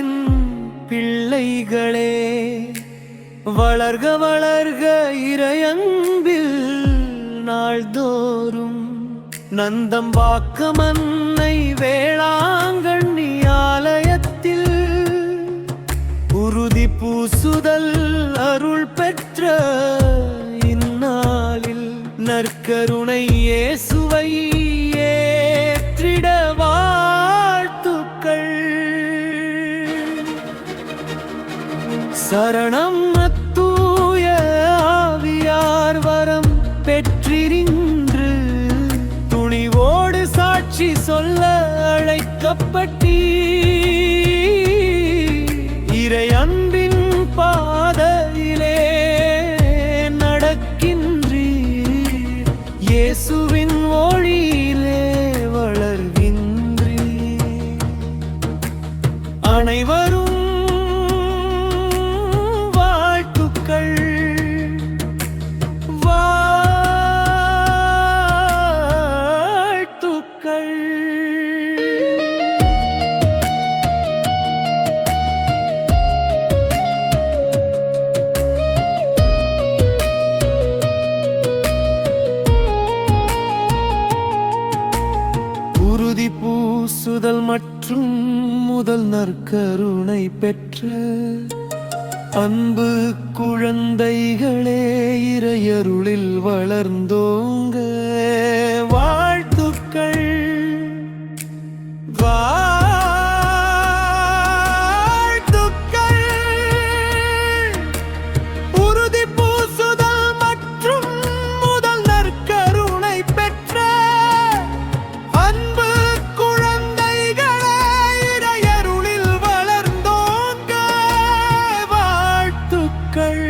இயேசுவின் பிள்ளைகளே, வளர்க வளர்க இறையன்பில் நாள்தோறும். நந்தம்பாக்கமன்னை வேளாங்கண்ணி ஆலயத்தில் உறுதி பூசுதல் அருள் பெற்ற இந்நாளில் நற்கருணை இயேசுவை ஏற்றிட வாழ்த்துக்கள். சரணம் தூய ஆவியார் வரம் பெற்றிருந்து துணிவோடு சாட்சி சொல்ல அழைக்கப்பட்டீ. இறை அன்பின் பாதையிலே நடக்கின்றீர், இயேசுவின் ஒளியிலே வளர்கின்றீர். அனைவரும் உறுதி பூசுதல் மற்றும் முதல் நற்கருணை பெற்ற அன்பு குழந்தைகளே, இறையருளில் வளர்ந்தோங்க வாழ்த்துக்கள். உறுதி பூசுதல் மற்றும் முதல் நற்கருணை பெற்ற அன்பு குழந்தைகளே, இறையருளில் வளர்ந்தோங்க வாழ்த்துக்கள்.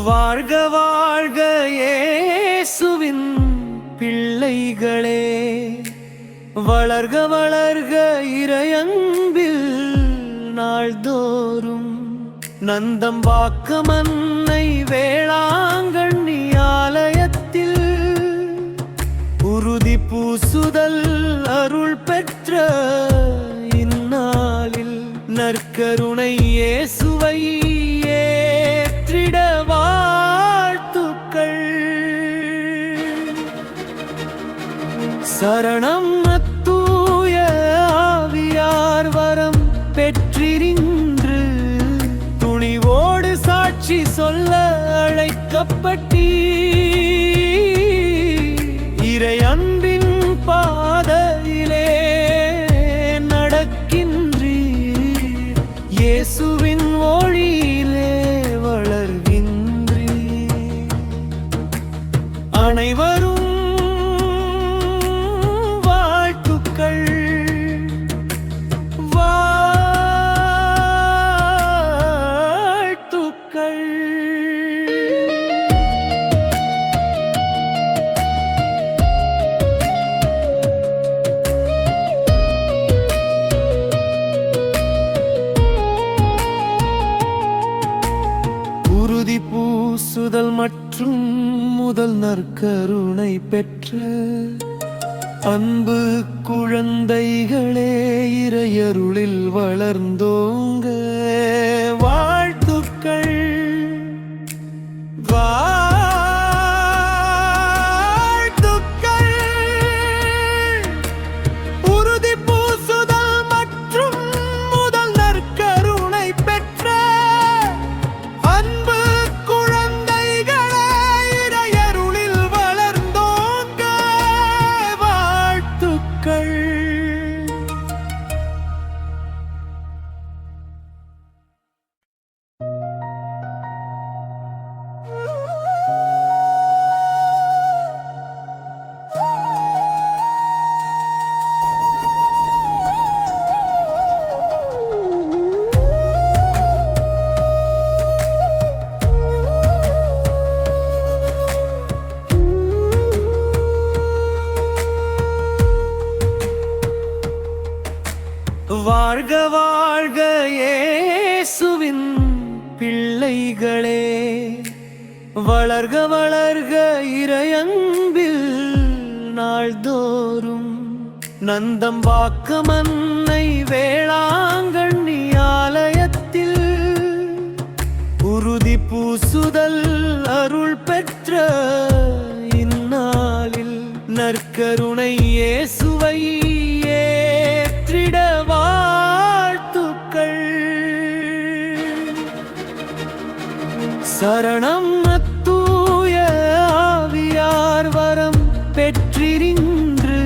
வாழ்க வாழ்க இயேசுவின் பிள்ளைகளே, வளர்க வளர்க இறையன்பில் நாள்தோறும். நந்தம்பாக்கமன்னை வேளாங்கண்ணி ஆலயத்தில் உறுதி பூசுதல் அருள் பெற்ற இந்நாளில் நற்கருணை இயேசுவை ஏற்றிட வாழ்த்துக்கள். சரணம் தூய ஆவியார் வரம் பெற்றிருந்து துணிவோடு சாட்சி சொல்ல அழைக்கப்பட்டீ. இறை அன்பின் பாதையிலே நடக்கின்றீர், இயேசுவின் ஒளியிலே வளர்கின்றீர். அனைவரும் உறுதி பூசுதல் மற்றும் முதல் நற்கருணை பெற்ற அன்பு குழந்தைகளே, இறையருளில் வளர்ந்தோங்க வாழ்த்துக்கள். உறுதி பூசுதல் மற்றும் முதல் நற்கருணை பெற்ற அன்பு குழந்தைகளே, இறையருளில் வளர்ந்தோங்க வாழ்த்துக்கள். வாழ்க வாழ்க இயேசுவின் பிள்ளைகளே, வளர்க வளர்க இறையன்பில் நாள்தோறும். நந்தம்பாக்கமன்னை வேளாங்கண்ணி ஆலயத்தில் உறுதி பூசுதல் அருள் பெற்ற இந்நாளில் நற்கருணை இயேசுவை ஏற்றிட வாழ்த்துக்கள். சரணம் தூய ஆவியார் வரம் பெற்றிருந்து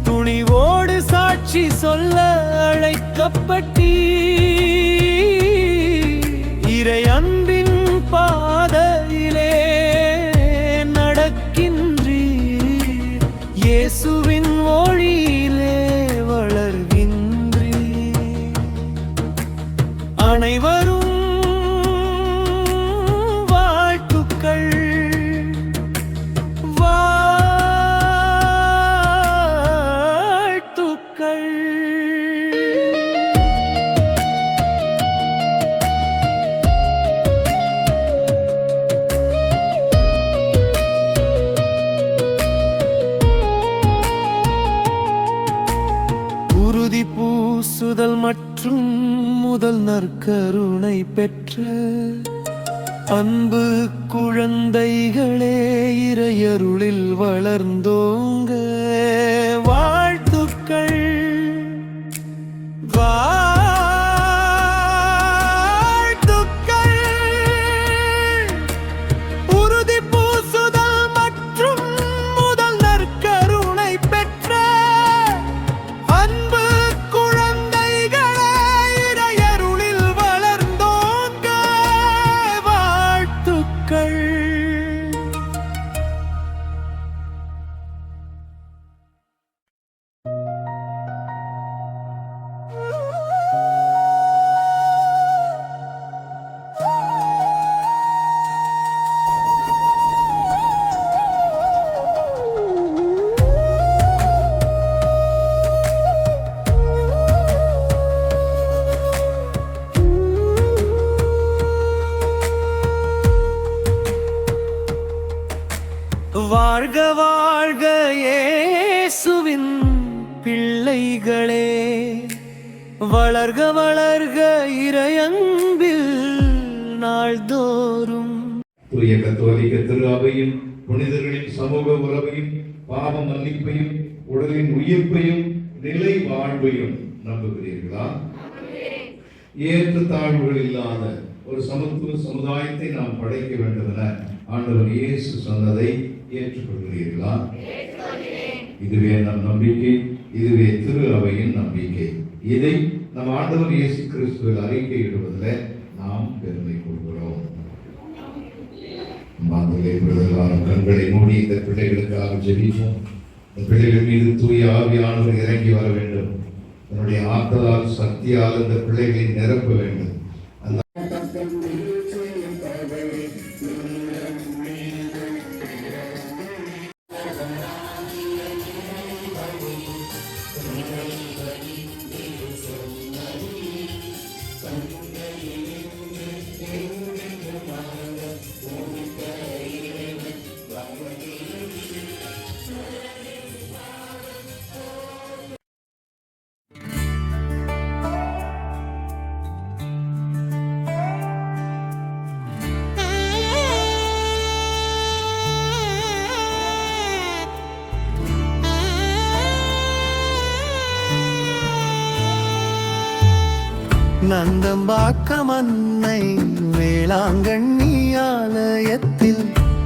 துணிவோடு சாட்சி சொல்ல அழைக்கப்பட்டீ, இறை அன்பின் பாதையிலே நடக்கின்றீர், இயேசுவின் ஒளியிலே வளர்கின்றீர். அனைவரும் உறுதி பூசுதல் மற்றும் முதல் நற்கருணை பெற்ற அன்பு குழந்தைகளே, இறையருளில் வளர்ந்தோங்க வாழ்த்துக்கள். உறுதி பூசுதல் மற்றும் முதல் நற்கருணை பெற்ற அன்பு குழந்தைகளே, இறையருளில் வளர்ந்தோங்க வாழ்த்துக்கள். வாழ்க வாழ்க இயேசுவின் பிள்ளைகளே, வளர்க வளர்க இறையன்பில் நாள்தோறும். தூய கத்தோலிக்க திரு அவையும் புனிதர்களின் சமூக உறவையும் பாவ மன்னிப்பையும் உடலின் உயிர்ப்பையும் நிலை வாழ்வையும் நம்புகிறீர்களா? ஏற்ற தாழ்வுகள் இல்லாத ஒரு சமத்துவ சமுதாயத்தை நாம் படைக்க வேண்டும் என ஆண்டவர் இயேசு சொன்னதை ஏற்றுக்கொள்கிறீர்களா? இதுவே நம் நம்பிக்கை, இதுவே திரு அவையின் நம்பிக்கை. இதை நம் ஆண்டவர் இயேசு கிறிஸ்துவில் அறிக்கையிடுவதில் நாம் பெருமை கொள்கிறோம். கண்களை மூடி இந்த பிள்ளைகளுக்காக ஜெபிப்போம். இந்த பிள்ளைகள் மீது தூய ஆவியானவர் இறங்கி வர வேண்டும். தன்னுடைய ஆற்றலால் சக்தியால் இந்த பிள்ளைகளை நிரப்ப வேண்டும். நந்தம்பாக்கமன்னை வேளாங்கண்ணி ஆலயத்தில்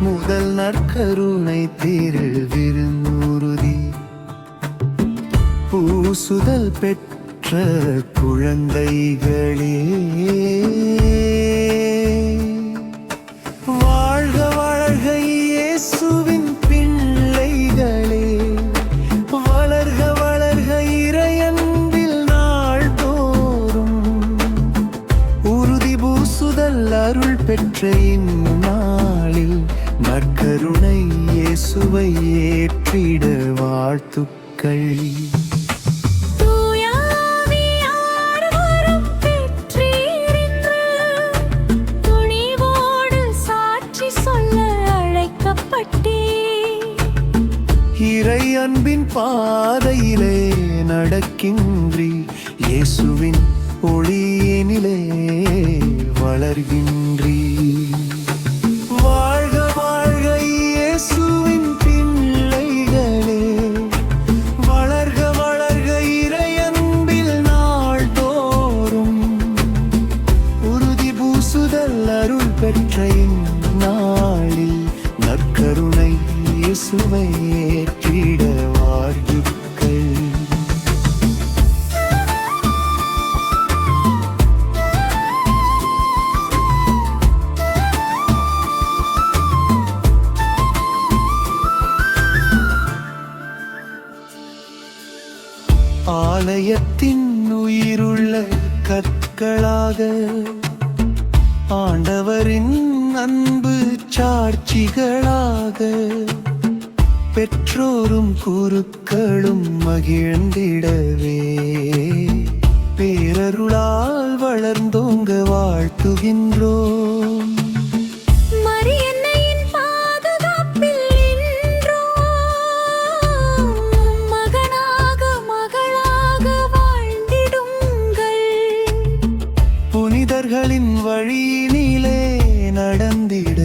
முதல் நற்கருணை திருவிருந்துறுதி பூசுதல் பெற்ற குழந்தைகளே, வாழ்க வாழ்க இயேசுவின் பிள்ளைகளே, வளர்க வளர்க இறையன்பில் நாள்தோறும். உறுதி பூசுதல் அருள் பெற்ற இந்நாளில் நற்கருணை இயேசுவை ஏற்றிட வாழ்த்துக்கள். தூய ஆவியார் அன்பின் பாதையிலே நடக்கின்றி, இயேசுவின் ஒளியினிலே வளர்கின்றி. வாழ்க வாழ்க இயேசுவின் பிள்ளைகளே, வளர்க வளர்க இறையன்பில் நாள்தோறும். உறுதி பூசுதல் அருள் பெற்ற இந்நாளில் நற்கருணை இயேசுவை ஏற்றிட வாழ்த்துக்கள். ஆலயத்தின் உயிருள்ள கற்களாக, ஆண்டவரின் அன்பு சாட்சிகளாக, பெற்றோரும் குருக்களும் மகிழ்ந்திடவே பேரருளால் வளர்ந்தோங்க வாழ்த்துகின்றோம். மரியன்னையின் பாதுகாப்பில் நின்றோம், மகனாக மகளாக வாழ்ந்திடுங்கள். புனிதர்களின் வழியினிலே நடந்திட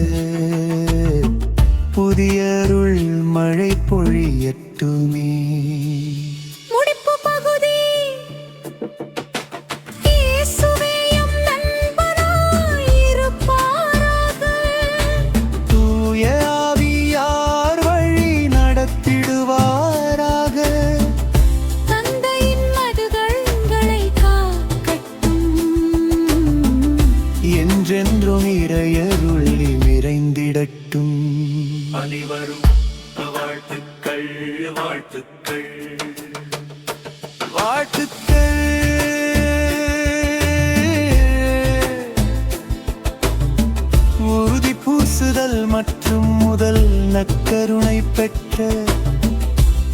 புதிய அருள் மழை பொழியட்டுமே. முடிப்பு பகுதி. இயேசுவே எம் நண்பராய் இருப்பாராக. தூய ஆவியார் வழி நடத்திடுவாராக. தந்தையின் மதுகங்களை காக்கட்டும், என்றென்றும் இறையருளி நிறைந்திடட்டும். அனைவரும் வாழ்த்துக்கள் வாழ்த்துக்கள் வாழ்த்துக்கள். உறுதி பூசுதல் மற்றும் முதல் நற்கருணை பெற்ற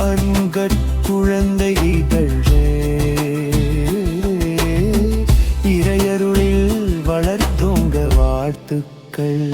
அருங்கற்குழந்தைகளே, இறையருளில் வளர்த்தோங்க வாழ்த்துக்கள்.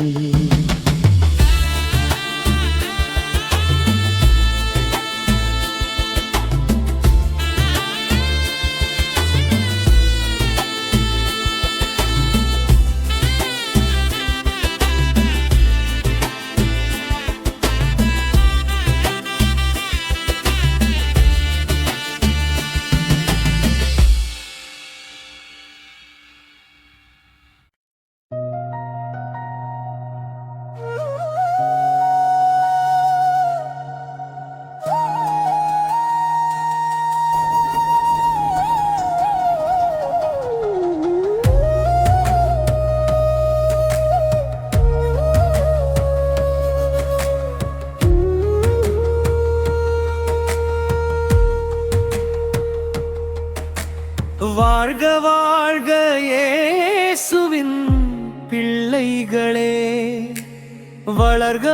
வாழ்க வாழ்க இயேசுவின் பிள்ளைகளே, வளர்க